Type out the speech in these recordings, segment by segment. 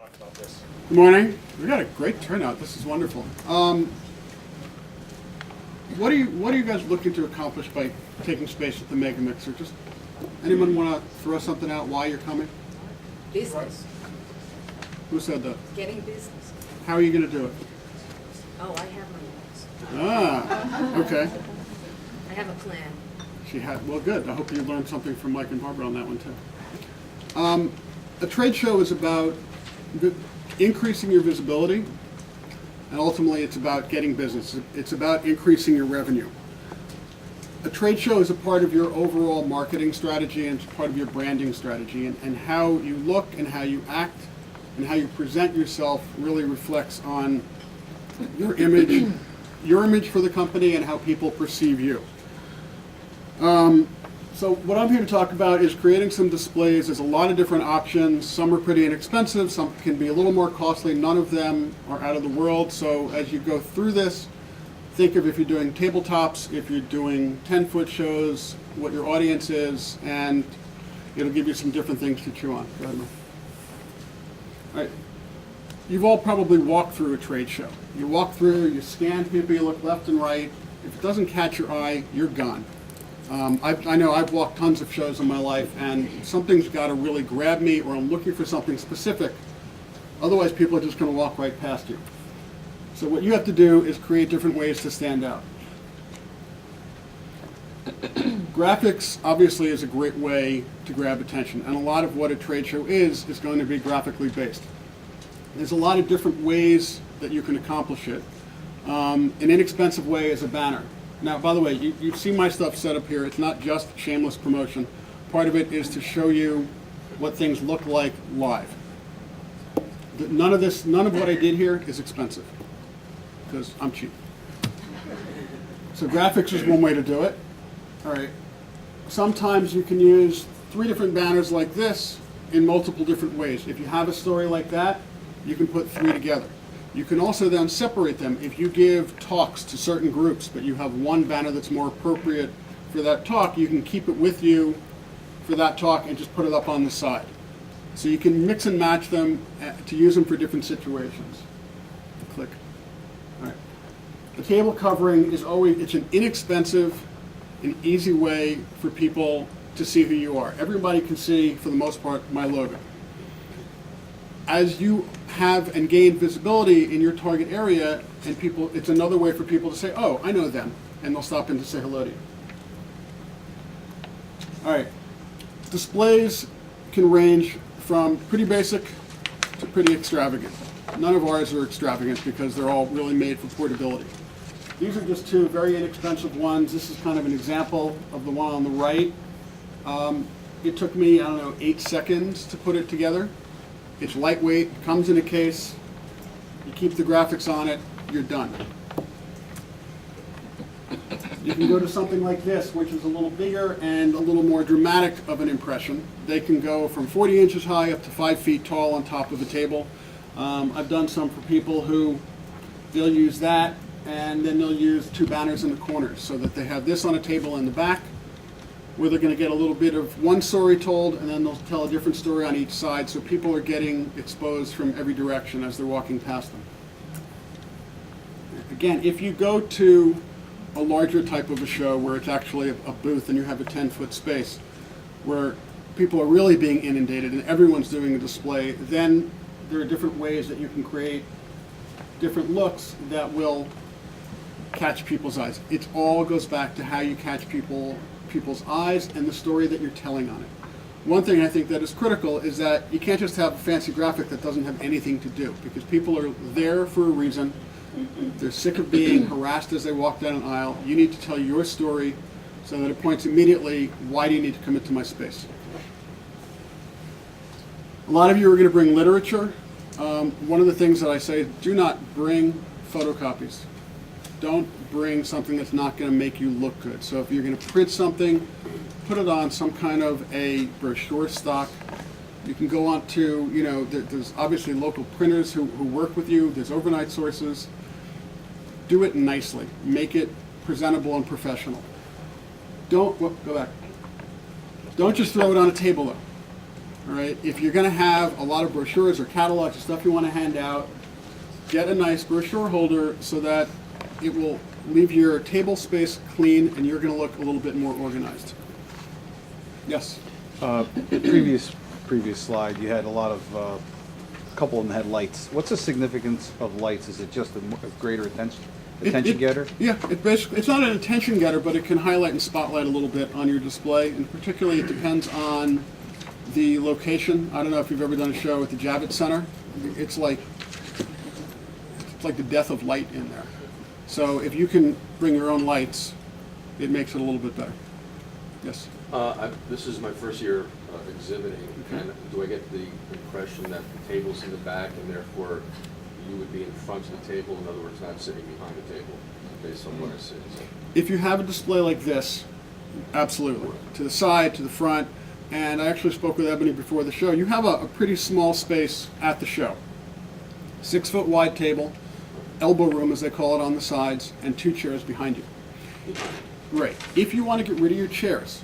talk about this. Good morning. We got a great turnout. This is wonderful. What are you guys looking to accomplish by taking space at the Mega Mixer? Just anyone want to throw something out why you're coming? Business. Who said that? Getting business. How are you going to do it? Oh, I have my notes. Ah, okay. I have a plan. Well, good. I hope you learned something from Mike and Barbara on that one too. A trade show is about increasing your visibility, and ultimately it's about getting business. It's about increasing your revenue. A trade show is a part of your overall marketing strategy and it's part of your branding strategy, and how you look and how you act and how you present yourself really reflects on your image for the company and how people perceive you. So what I'm here to talk about is creating some displays. There's a lot of different options. Some are pretty inexpensive, some can be a little more costly. None of them are out of the world. So as you go through this, think of if you're doing tabletops, if you're doing 10-foot shows, what your audience is, and it'll give you some different things to chew on. Go ahead, Marc. All right. You've all probably walked through a trade show. You walk through, you scan people, you look left and right. If it doesn't catch your eye, you're gone. I know I've walked tons of shows in my life, and something's got to really grab me, or I'm looking for something specific. Otherwise, people are just going to walk right past you. So what you have to do is create different ways to stand out. Graphics, obviously, is a great way to grab attention, and a lot of what a trade show is going to be graphically based. There's a lot of different ways that you can accomplish it. An inexpensive way is a banner. Now, by the way, you see my stuff set up here. It's not just shameless promotion. Part of it is to show you what things look like live. None of what I did here is expensive, because I'm cheap. So graphics is one way to do it. All right. Sometimes you can use 3 different banners like this in multiple different ways. If you have a story like that, you can put 3 together. You can also then separate them. If you give talks to certain groups, but you have one banner that's more appropriate for that talk, you can keep it with you for that talk and just put it up on the side. So you can mix and match them to use them for different situations. Click. All right. The table covering is it's an inexpensive and easy way for people to see who you are. Everybody can see, for the most part, my logo. As you have and gain visibility in your target area, and it's another way for people to say, oh, I know them, and they'll stop in to say hello to you. All right, displays can range from pretty basic to pretty extravagant. None of ours are extravagant because they're all really made for portability. These are just 2 very inexpensive ones. This is kind of an example of the one on the right. It took me, 8 seconds to put it together. It's lightweight, comes in a case, you keep the graphics on it, you're done. You can go to something like this, which is a little bigger and a little more dramatic of an impression. They can go from 40 inches high up to 5 feet tall on top of a table. I've done some for people who they'll use that, and then they'll use 2 banners in the corners so that they have this on a table in the back, where they're going to get a little bit of one story told, and then they'll tell a different story on each side, so people are getting exposed from every direction as they're walking past them. Again, if you go to a larger type of a show where it's actually a booth and you have a 10-foot space where people are really being inundated and everyone's doing a display, then there are different ways that you can create different looks that will catch people's eyes. It all goes back to how you catch people's eyes and the story that you're telling on it. One thing I think that is critical is that you can't just have a fancy graphic that doesn't have anything to do, because people are there for a reason. They're sick of being harassed as they walk down an aisle. You need to tell your story so that it points immediately, why do you need to come into my space? A lot of you are going to bring literature. One of the things that I say, do not bring photocopies. Don't bring something that's not going to make you look good. So if you're going to print something, put it on some kind of a brochure stock. You can go on to, there's obviously local printers who work with you. There's overnight sources. Do it nicely. Make it presentable and professional. Go back. Don't just throw it on a table, though. All right, if you're going to have a lot of brochures or catalogs or stuff you want to hand out, get a nice brochure holder so that it will leave your table space clean and you're going to look a little bit more organized. Yes? Previous slide, you had a lot of, a couple of them had lights. What's the significance of lights? Is it just a greater attention getter? Yeah, it's not an attention getter, but it can highlight and spotlight a little bit on your display, and particularly it depends on the location. I don't know if you've ever done a show at the Javits Center. It's like the death of light in there. So if you can bring your own lights, it makes it a little bit better. Yes? This is my first year exhibiting, Okay. and do I get the impression that the table's in the back and therefore you would be in front of the table, in other words, not sitting behind the table, based on what I see? If you have a display like this, absolutely. To the side, to the front, and I actually spoke with Ebony before the show. You have a pretty small space at the show. 6 foot wide table, elbow room as they call it on the sides, and 2 chairs behind you. Right. If you want to get rid of your chairs,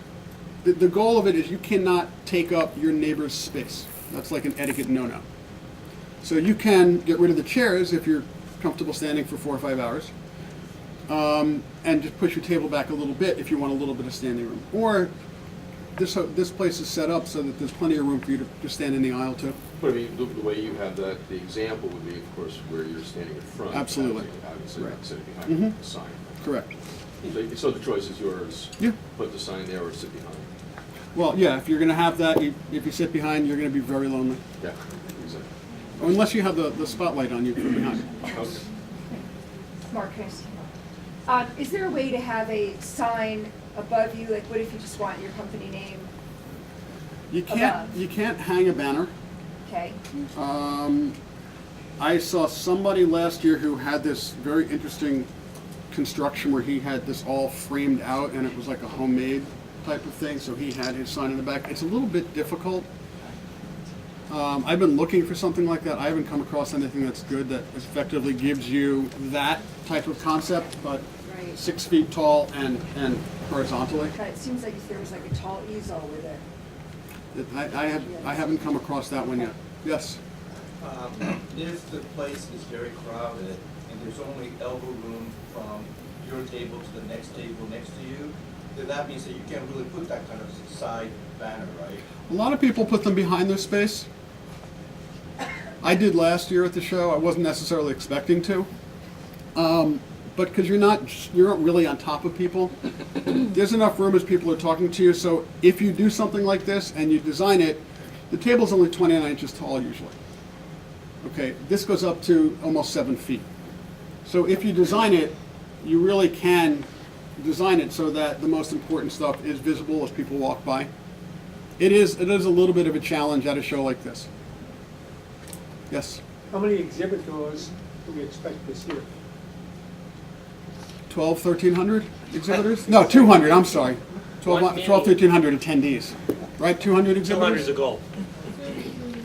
the goal of it is you cannot take up your neighbor's space. That's like an etiquette no-no. So you can get rid of the chairs if you're comfortable standing for 4 or 5 hours, and just push your table back a little bit if you want a little bit of standing room. Or this place is set up so that there's plenty of room for you to just stand in the aisle too. But I mean, the way you have that, the example would be, of course, where you're standing in front. Absolutely. Obviously, Right. not sitting behind the sign. Correct. So the choice is yours. Yeah. Put the sign there or sit behind. Well, yeah, if you're going to have that, if you sit behind, you're going to be very lonely. Yeah, exactly. Unless you have the spotlight on you from behind. Okay. Marc, can I ask you? Is there a way to have a sign above you? Like, what if you just want your company name? You can't hang a banner. Okay. I saw somebody last year who had this very interesting construction where he had this all framed out and it was like a homemade type of thing, so he had his sign in the back. It's a little bit difficult. I've been looking for something like that. I haven't come across anything that's good that effectively gives you that type of concept, but Right. 6 feet tall and horizontally. But it seems like if there was like a tall easel with it. I haven't come across that one yet. Yes? If the place is very crowded and there's only elbow room from your table to the next table next to you, then that means that you can't really put that kind of side banner, right? A lot of people put them behind their space. I did last year at the show. I wasn't necessarily expecting to. But because you're not really on top of people, there's enough room as people are talking to you. So if you do something like this and you design it, the table's only 29 inches tall usually. Okay, this goes up to almost 7 feet. So if you design it, you really can design it so that the most important stuff is visible as people walk by. It is a little bit of a challenge at a show like this. Yes? How many exhibitors do we expect this year? 1,300 exhibitors? No, 200, I'm sorry. 1,300 attendees, right? 200 exhibitors? 200 is a goal. Usually 220.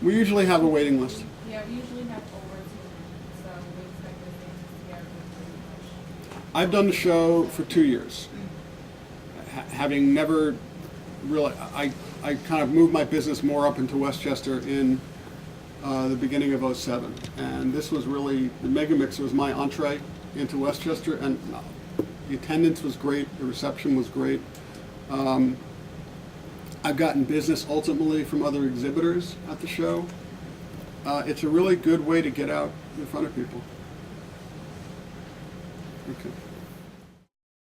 We usually have a waiting list. Yeah, we usually have over 200, so we expect the things to get pretty much. I've done the show for 2 years. Having never really, I kind of moved my business more up into Westchester in the beginning of '07. And this was really, the Mega Mix was my entree into Westchester, and the attendance was great, the reception was great. I've gotten business ultimately from other exhibitors at the show. It's a really good way to get out in front of people. Okay.